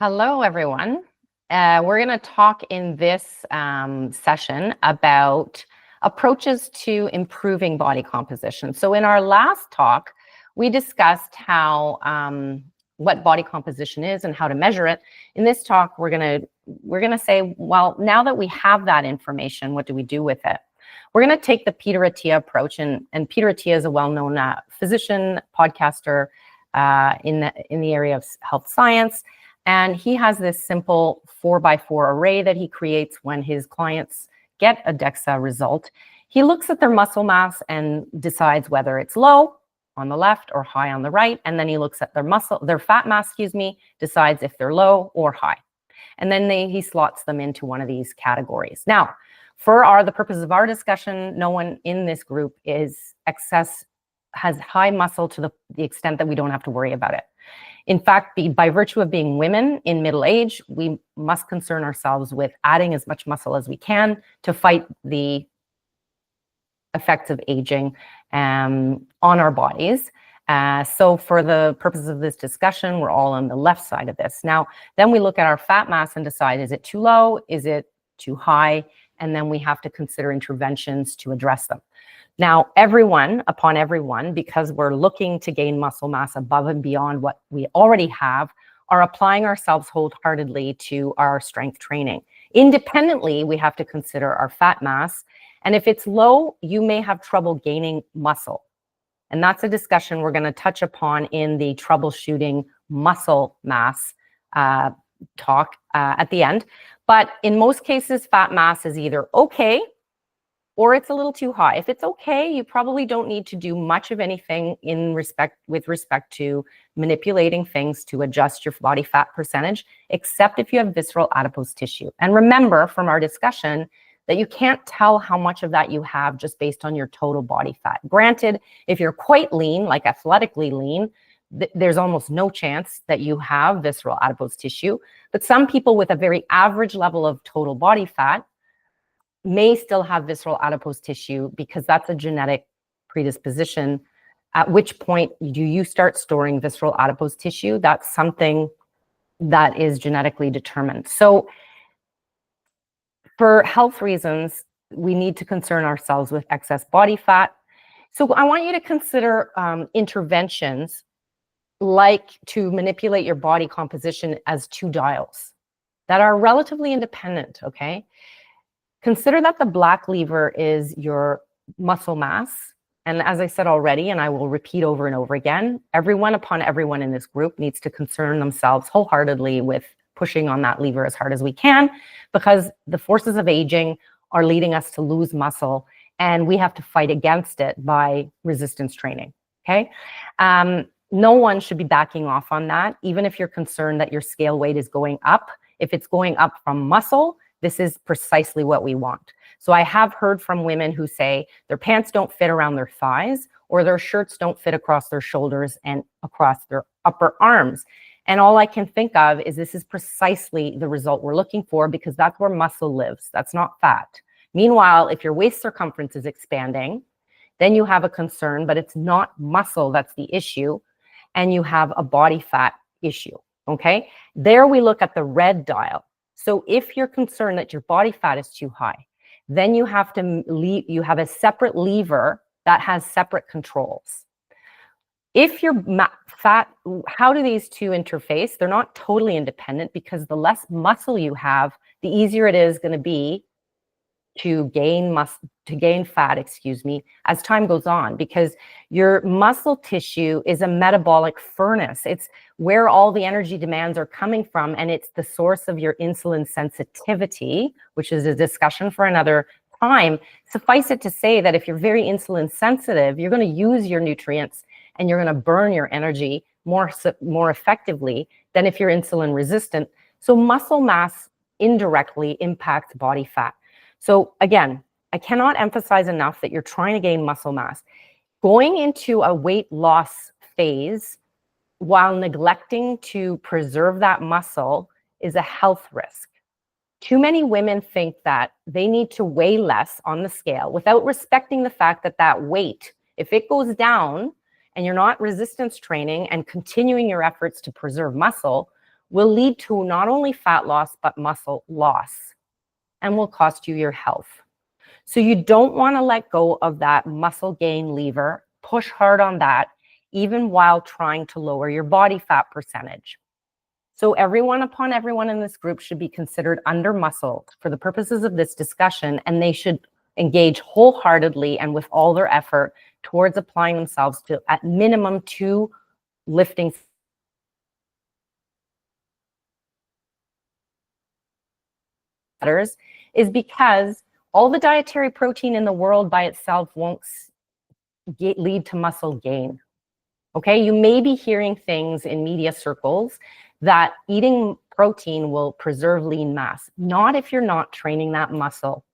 Hello, everyone. We're going to talk in this session about approaches to improving body composition. So in our last talk, we discussed how what body composition is and how to measure it. In this talk, we're gonna say, well, now that we have that information, what do we do with it? We're going to take the Peter Attia approach, and Peter Attia is a well-known physician, podcaster in the area of health science. And he has this simple 4x4 array that he creates when his clients get a DEXA result. He looks at their muscle mass and decides whether it's low on the left or high on the right. And then he looks at their fat mass, decides if they're low or high. And then he slots them into one of these categories. Now, for the purpose of our discussion, no one in this group has high muscle to the extent that we don't have to worry about it. In fact, by virtue of being women in middle age, we must concern ourselves with adding as much muscle as we can to fight the effects of aging on our bodies. So for the purposes of this discussion, we're all on the left side of this. Now, then we look at our fat mass and decide, is it too low? Is it too high? And then we have to consider interventions to address them. Now, everyone, because we're looking to gain muscle mass above and beyond what we already have, are applying ourselves wholeheartedly to our strength training. Independently, we have to consider our fat mass. And if it's low, you may have trouble gaining muscle. And that's a discussion we're going to touch upon in the troubleshooting muscle mass talk at the end. But in most cases, fat mass is either okay or it's a little too high. If it's okay, you probably don't need to do much of anything with respect to manipulating things to adjust your body fat percentage, except if you have visceral adipose tissue. And remember from our discussion that you can't tell how much of that you have just based on your total body fat. Granted, if you're quite lean, like athletically lean, there's almost no chance that you have visceral adipose tissue. But some people with a very average level of total body fat may still have visceral adipose tissue because that's a genetic predisposition, at which point do you start storing visceral adipose tissue? That's something that is genetically determined. So for health reasons, we need to concern ourselves with excess body fat. So I want you to consider interventions like to manipulate your body composition as two dials that are relatively independent, okay? Consider that the black lever is your muscle mass. And as I said already, and I will repeat over and over again, everyone in this group needs to concern themselves wholeheartedly with pushing on that lever as hard as we can, because the forces of aging are leading us to lose muscle, and we have to fight against it by resistance training, okay? No one should be backing off on that, even if you're concerned that your scale weight is going up. If it's going up from muscle, this is precisely what we want. So I have heard from women who say their pants don't fit around their thighs, or their shirts don't fit across their shoulders and across their upper arms. And all I can think of is this is precisely the result we're looking for, because that's where muscle lives. That's not fat. Meanwhile, if your waist circumference is expanding, then you have a concern, but it's not muscle that's the issue, and you have a body fat issue, okay? There we look at the red dial. So if you're concerned that your body fat is too high, then you have a separate lever that has separate controls. If your fat, how do these two interface? They're not totally independent, because the less muscle you have, the easier it is going to be to gain fat, as time goes on, because your muscle tissue is a metabolic furnace. It's where all the energy demands are coming from, and it's the source of your insulin sensitivity, which is a discussion for another time. Suffice it to say that if you're very insulin sensitive, you're going to use your nutrients and you're going to burn your energy more effectively than if you're insulin resistant. So muscle mass indirectly impacts body fat. So again, I cannot emphasize enough that you're trying to gain muscle mass. Going into a weight loss phase while neglecting to preserve that muscle is a health risk. Too many women think that they need to weigh less on the scale without respecting the fact that that weight, if it goes down and you're not resistance training and continuing your efforts to preserve muscle, will lead to not only fat loss, but muscle loss, and will cost you your health. So you don't want to let go of that muscle gain lever, push hard on that, even while trying to lower your body fat percentage. So everyone in this group should be considered under muscled for the purposes of this discussion, and they should engage wholeheartedly and with all their effort towards applying themselves to, at minimum, 2 lifting is because all the dietary protein in the world by itself won't lead to muscle gain. Okay, you may be hearing things in media circles that eating protein will preserve lean mass. Not if you're not training that muscle.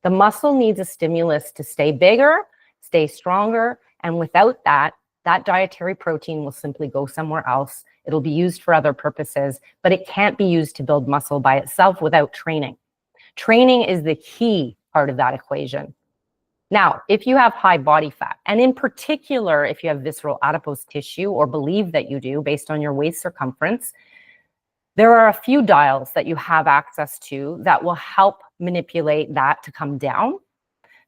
The muscle needs a stimulus to stay bigger, stay stronger, and without that, that dietary protein will simply go somewhere else. It'll be used for other purposes, but it can't be used to build muscle by itself without training. Training is the key part of that equation. Now, if you have high body fat, and in particular, if you have visceral adipose tissue or believe that you do based on your waist circumference, there are a few dials that you have access to that will help manipulate that to come down.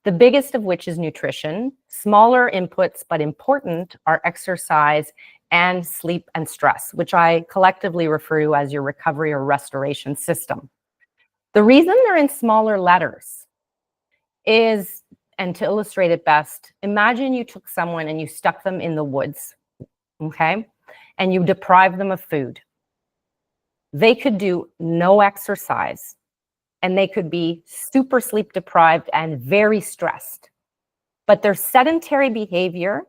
The biggest of which is nutrition. Smaller inputs, but important, are exercise and sleep and stress, which I collectively refer to as your recovery or restoration system. The reason they're in smaller letters is, and to illustrate it best, imagine you took someone and you stuck them in the woods, okay? And you deprived them of food. They could do no exercise, and they could be super sleep deprived and very stressed. But their sedentary behavior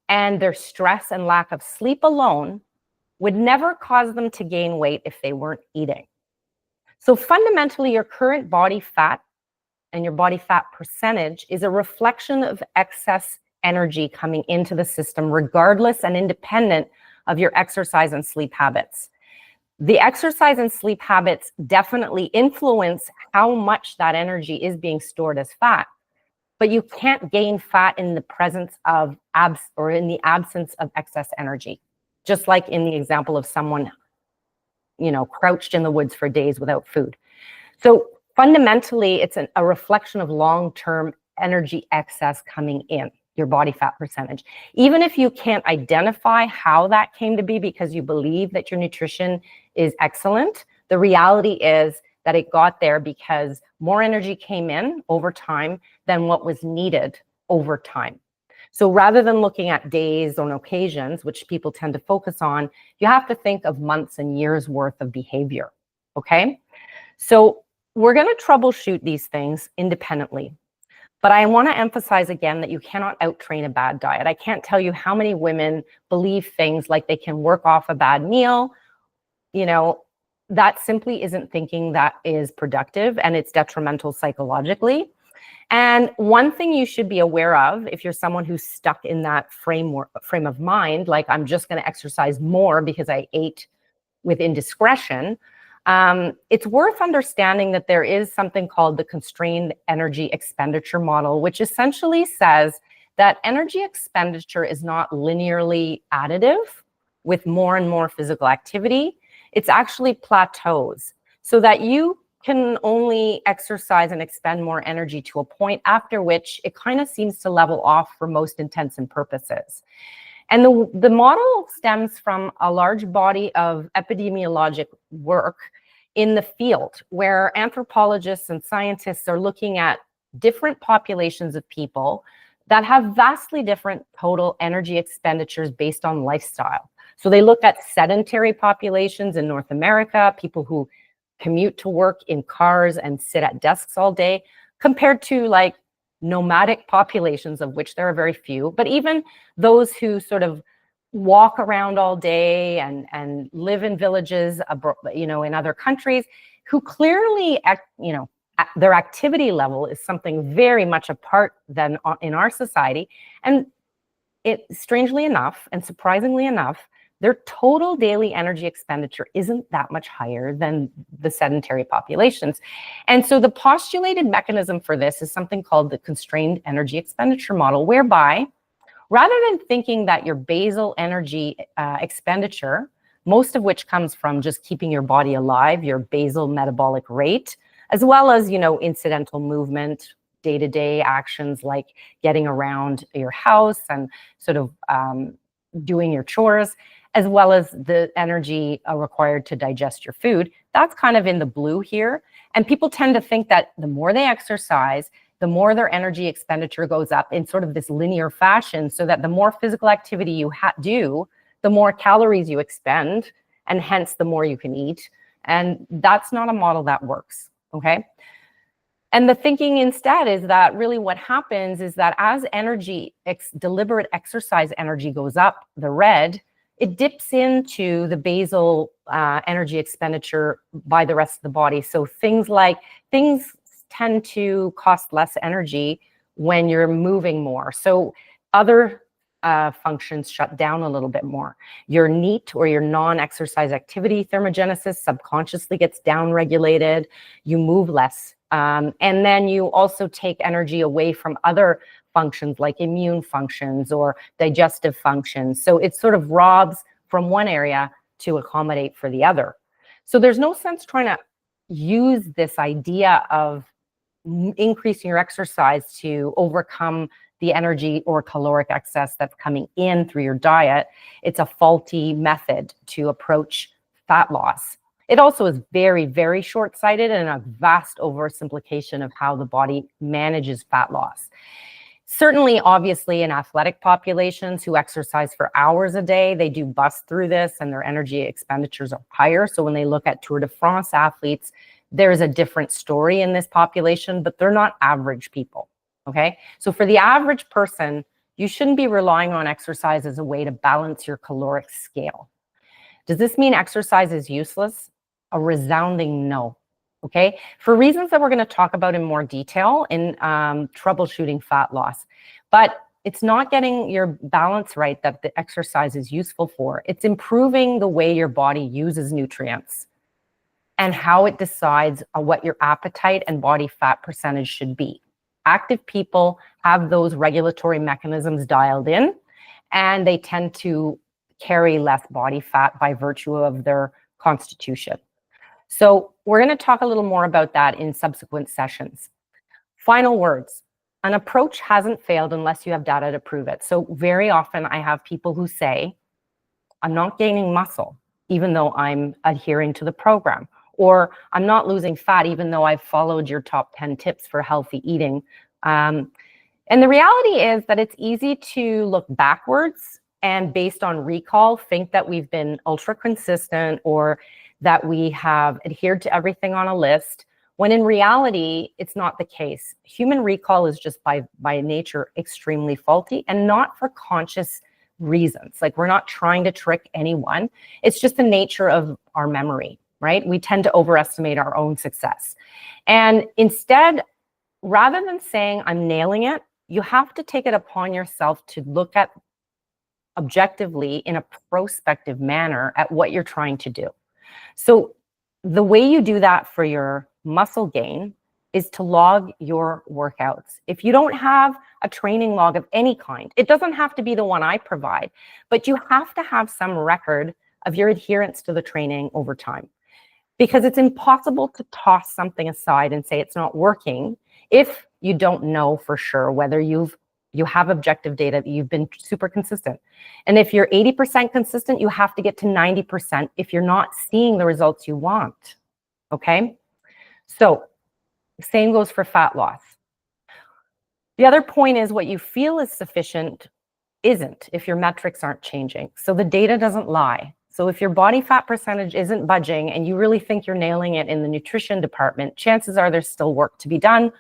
and their stress and lack of sleep alone would never cause them to gain weight if they weren't eating. So fundamentally, your current body fat and your body fat percentage is a reflection of excess energy coming into the system, regardless and independent of your exercise and sleep habits. The exercise and sleep habits definitely influence how much that energy is being stored as fat, but you can't gain fat in the presence of in the absence of excess energy. Just like in the example of someone, crouched in the woods for days without food. So fundamentally, it's a reflection of long-term energy excess coming in, your body fat percentage. Even if you can't identify how that came to be because you believe that your nutrition is excellent, the reality is that it got there because more energy came in over time than what was needed over time. So rather than looking at days or occasions, which people tend to focus on, you have to think of months and years worth of behavior, okay? So we're going to troubleshoot these things independently. But I want to emphasize again that you cannot out-train a bad diet. I can't tell you how many women believe things like they can work off a bad meal. That simply isn't thinking that is productive, and it's detrimental psychologically. And one thing you should be aware of, if you're someone who's stuck in that frame of mind, like I'm just going to exercise more because I ate with indiscretion, it's worth understanding that there is something called the constrained energy expenditure model, which essentially says that energy expenditure is not linearly additive with more and more physical activity. It's actually plateaus, so that you can only exercise and expend more energy to a point after which it kind of seems to level off for most intents and purposes. And the model stems from a large body of epidemiologic work in the field where anthropologists and scientists are looking at different populations of people that have vastly different total energy expenditures based on lifestyle. So they look at sedentary populations in North America, people who commute to work in cars and sit at desks all day, compared to like nomadic populations, of which there are very few, but even those who sort of walk around all day and live in villages, in other countries, who clearly, their activity level is something very much apart than in our society. And it, strangely enough, and surprisingly enough, their total daily energy expenditure isn't that much higher than the sedentary populations. And so the postulated mechanism for this is something called the constrained energy expenditure model, whereby rather than thinking that your basal energy expenditure most of which comes from just keeping your body alive, your basal metabolic rate, as well as, incidental movement, day-to-day actions like getting around your house and sort of doing your chores, as well as the energy required to digest your food. That's kind of in the blue here. And people tend to think that the more they exercise, the more their energy expenditure goes up in sort of this linear fashion, so that the more physical activity you do, the more calories you expend, and hence the more you can eat. And that's not a model that works, okay? And the thinking instead is that really what happens is that as deliberate exercise energy goes up, the red, it dips into the basal energy expenditure by the rest of the body. So things tend to cost less energy when you're moving more. So other functions shut down a little bit more. Your NEAT, or your non-exercise activity thermogenesis, subconsciously gets down-regulated. You move less. And then you also take energy away from other functions like immune functions or digestive functions. So it sort of robs from one area to accommodate for the other. So there's no sense trying to use this idea of increasing your exercise to overcome the energy or caloric excess that's coming in through your diet. It's a faulty method to approach fat loss. It also is very, very short-sighted and a vast oversimplification of how the body manages fat loss. Certainly, obviously, in athletic populations who exercise for hours a day, they do bust through this and their energy expenditures are higher. So when they look at Tour de France athletes, there's a different story in this population, but they're not average people, okay? So for the average person, you shouldn't be relying on exercise as a way to balance your caloric scale. Does this mean exercise is useless? A resounding no, okay? For reasons that we're gonna talk about in more detail in troubleshooting fat loss. But it's not getting your balance right that the exercise is useful for. It's improving the way your body uses nutrients and how it decides what your appetite and body fat percentage should be. Active people have those regulatory mechanisms dialed in, and they tend to carry less body fat by virtue of their constitution. So we're going to talk a little more about that in subsequent sessions. Final words. An approach hasn't failed unless you have data to prove it. So very often I have people who say, I'm not gaining muscle, even though I'm adhering to the program. Or I'm not losing fat, even though I've followed your top 10 tips for healthy eating. And the reality is that it's easy to look backwards and based on recall, think that we've been ultra consistent or that we have adhered to everything on a list, when in reality, it's not the case. Human recall is just by nature extremely faulty and not for conscious reasons. Like, we're not trying to trick anyone. It's just the nature of our memory, right? We tend to overestimate our own success. And instead, rather than saying I'm nailing it, you have to take it upon yourself to look at objectively in a prospective manner at what you're trying to do. So the way you do that for your muscle gain is to log your workouts. If you don't have a training log of any kind, it doesn't have to be the one I provide, but you have to have some record of your adherence to the training over time. Because it's impossible to toss something aside and say it's not working if you don't know for sure whether you have objective data that you've been super consistent. And if you're 80% consistent, you have to get to 90% if you're not seeing the results you want, okay? So same goes for fat loss. The other point is what you feel is sufficient isn't if your metrics aren't changing. So the data doesn't lie. So if your body fat percentage isn't budging and you really think you're nailing it in the nutrition department, chances are there's still work to be done.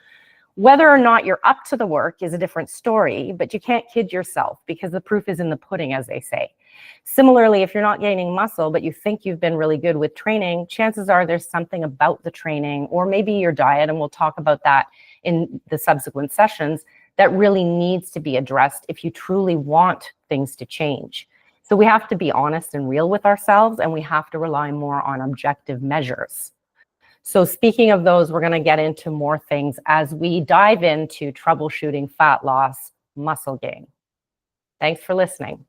Whether or not you're up to the work is a different story, but you can't kid yourself because the proof is in the pudding, as they say. Similarly, if you're not gaining muscle, but you think you've been really good with training, chances are there's something about the training or maybe your diet, and we'll talk about that in the subsequent sessions, that really needs to be addressed if you truly want things to change. So we have to be honest and real with ourselves, and we have to rely more on objective measures. So speaking of those, we're going to get into more things as we dive into troubleshooting fat loss, muscle gain. Thanks for listening.